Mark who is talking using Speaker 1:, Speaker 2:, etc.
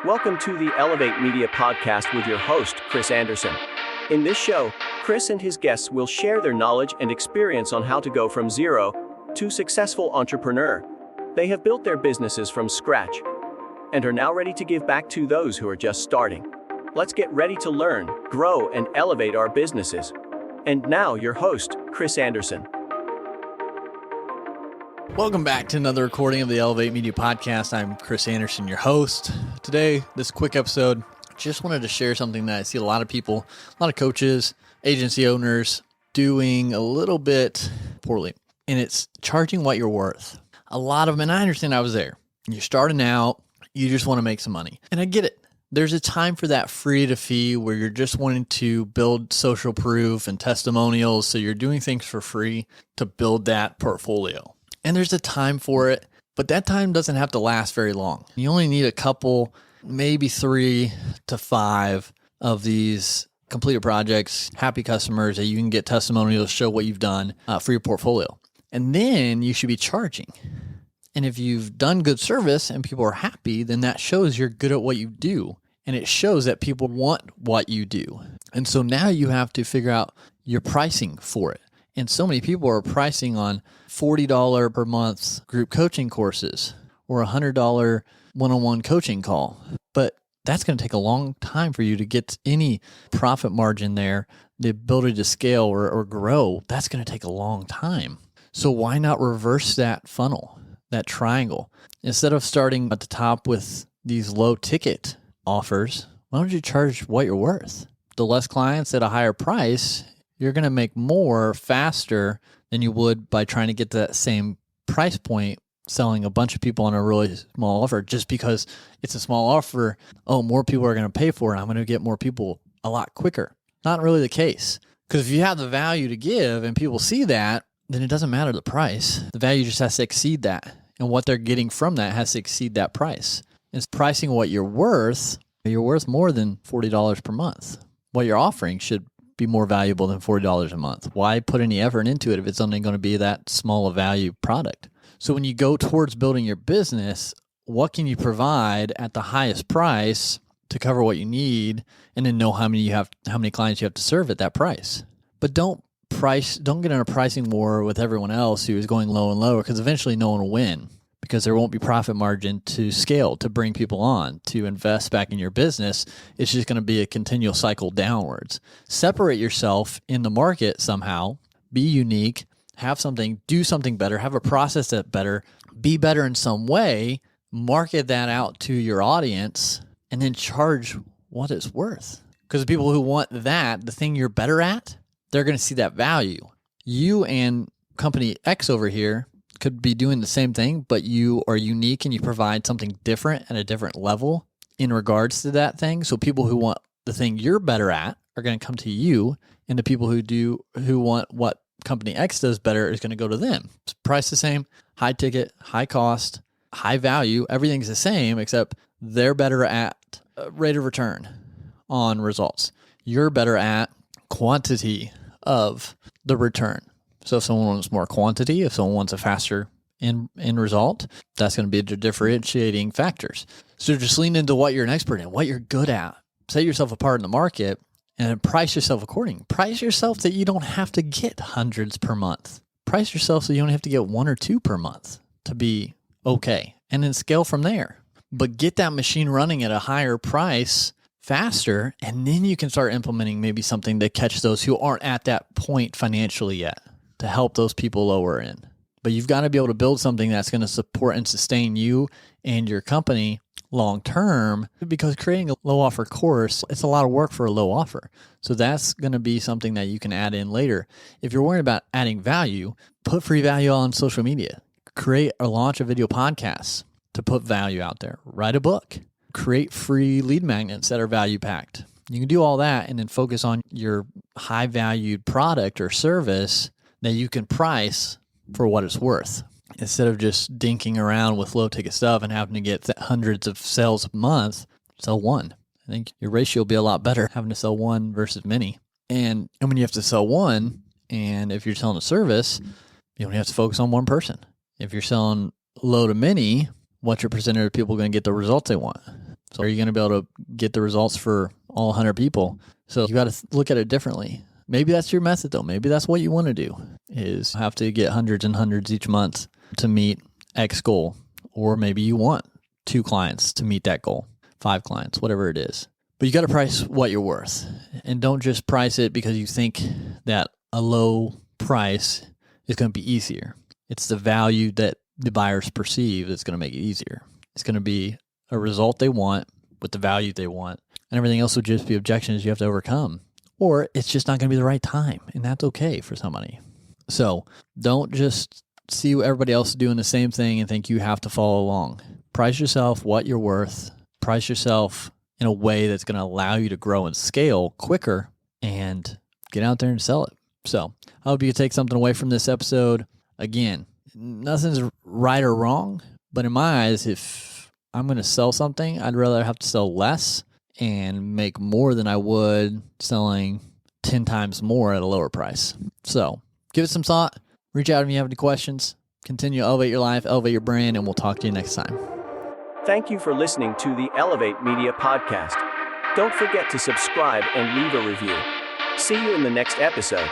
Speaker 1: Welcome to the Elevate Media Podcast with your host, Chris Anderson. In this show, Chris and his guests will share their knowledge and experience on how to go from zero to successful entrepreneur. They have built their businesses from scratch and are now ready to give back to those who are just starting. Let's get ready to learn, grow, and elevate our businesses. And now, your host, Chris Anderson.
Speaker 2: Welcome back to another recording of the Elevate Media Podcast. I'm Chris Anderson, your host. Today, this quick episode, just wanted to share something that I see a lot of people, a lot of coaches, agency owners doing a little bit poorly, and it's charging what you're worth. A lot of them, and I understand I was there. You're starting out, you just want to make some money, and I get it. There's a time for that free to fee where you're just wanting to build social proof and testimonials, so you're doing things for free to build that portfolio. And there's a time for it, but that time doesn't have to last very long. You only need a couple, maybe 3 to 5 of these completed projects, happy customers that you can get testimonials, show what you've done for your portfolio. And then you should be charging. And if you've done good service and people are happy, then that shows you're good at what you do. And it shows that people want what you do. And so now you have to figure out your pricing for it. And so many people are pricing on $40 per month group coaching courses or $100 one-on-one coaching call. But that's going to take a long time for you to get any profit margin there, the ability to scale or grow. That's going to take a long time. So why not reverse that funnel, that triangle? Instead of starting at the top with these low ticket offers, why don't you charge what you're worth? The less clients at a higher price, you're going to make more faster than you would by trying to get to that same price point, selling a bunch of people on a really small offer just because it's a small offer. Oh, more people are going to pay for it. I'm going to get more people a lot quicker. Not really the case. Because if you have the value to give and people see that, then it doesn't matter the price. The value just has to exceed that. And what they're getting from that has to exceed that price. It's pricing what you're worth more than $40 per month. What you're offering should be more valuable than $40 a month. Why put any effort into it if it's only going to be that small a value product? So when you go towards building your business, what can you provide at the highest price to cover what you need, and then know how many clients you have to serve at that price? But don't get in a pricing war with everyone else who is going low and lower, because eventually no one will win, because there won't be profit margin to scale, to bring people on, to invest back in your business. It's just going to be a continual cycle downwards. Separate yourself in the market somehow, be unique, have something, do something better, have a process that's better, be better in some way, market that out to your audience, and then charge what it's worth. Because the people who want that, the thing you're better at, they're going to see that value. You and company X over here could be doing the same thing, but you are unique and you provide something different at a different level in regards to that thing. So people who want the thing you're better at are going to come to you, and the people who want what company X does better is going to go to them. It's price the same, high ticket, high cost, high value. Everything's the same, except they're better at rate of return on results. You're better at quantity of the return. So if someone wants more quantity, if someone wants a faster end result, that's going to be the differentiating factors. So just lean into what you're an expert in, what you're good at. Set yourself apart in the market and price yourself accordingly. Price yourself that you don't have to get hundreds per month. Price yourself so you only have to get 1 or 2 per month to be okay. And then scale from there. But get that machine running at a higher price faster, and then you can start implementing maybe something to catch those who aren't at that point financially yet, to help those people lower in. But you've got to be able to build something that's going to support and sustain you and your company long term, because creating a low offer course, it's a lot of work for a low offer. So that's going to be something that you can add in later. If you're worried about adding value, put free value on social media. Create or launch a video podcast to put value out there. Write a book. Create free lead magnets that are value packed. You can do all that and then focus on your high valued product or service that you can price for what it's worth, instead of just dinking around with low ticket stuff and having to get hundreds of sales a month. Sell one. I think your ratio will be a lot better having to sell one versus many. And when you have to sell one, and if you're selling a service, you only have to focus on one person. If you're selling low to many, what's your percentage of people going to get the results they want? So are you going to be able to get the results for all 100 people? So you got to look at it differently. Maybe that's your method though. Maybe that's what you want to do, is have to get hundreds and hundreds each month to meet X goal. Or maybe you want 2 clients to meet that goal, 5 clients, whatever it is. But you got to price what you're worth, and don't just price it because you think that a low price is going to be easier. It's the value that the buyers perceive that's going to make it easier. It's going to be a result they want with the value they want, and everything else will just be objections you have to overcome. Or it's just not going to be the right time, and that's okay for somebody. So don't just see everybody else doing the same thing and think you have to follow along. Price yourself what you're worth. Price yourself in a way that's going to allow you to grow and scale quicker and get out there and sell it. So I hope you take something away from this episode. Again, nothing's right or wrong, but in my eyes, if I'm going to sell something, I'd rather have to sell less and make more than I would selling 10 times more at a lower price. So give it some thought. Reach out if you have any questions. Continue to elevate your life, elevate your brand, and we'll talk to you next time.
Speaker 1: Thank you for listening to the Elevate Media Podcast. Don't forget to subscribe and leave a review. See you in the next episode.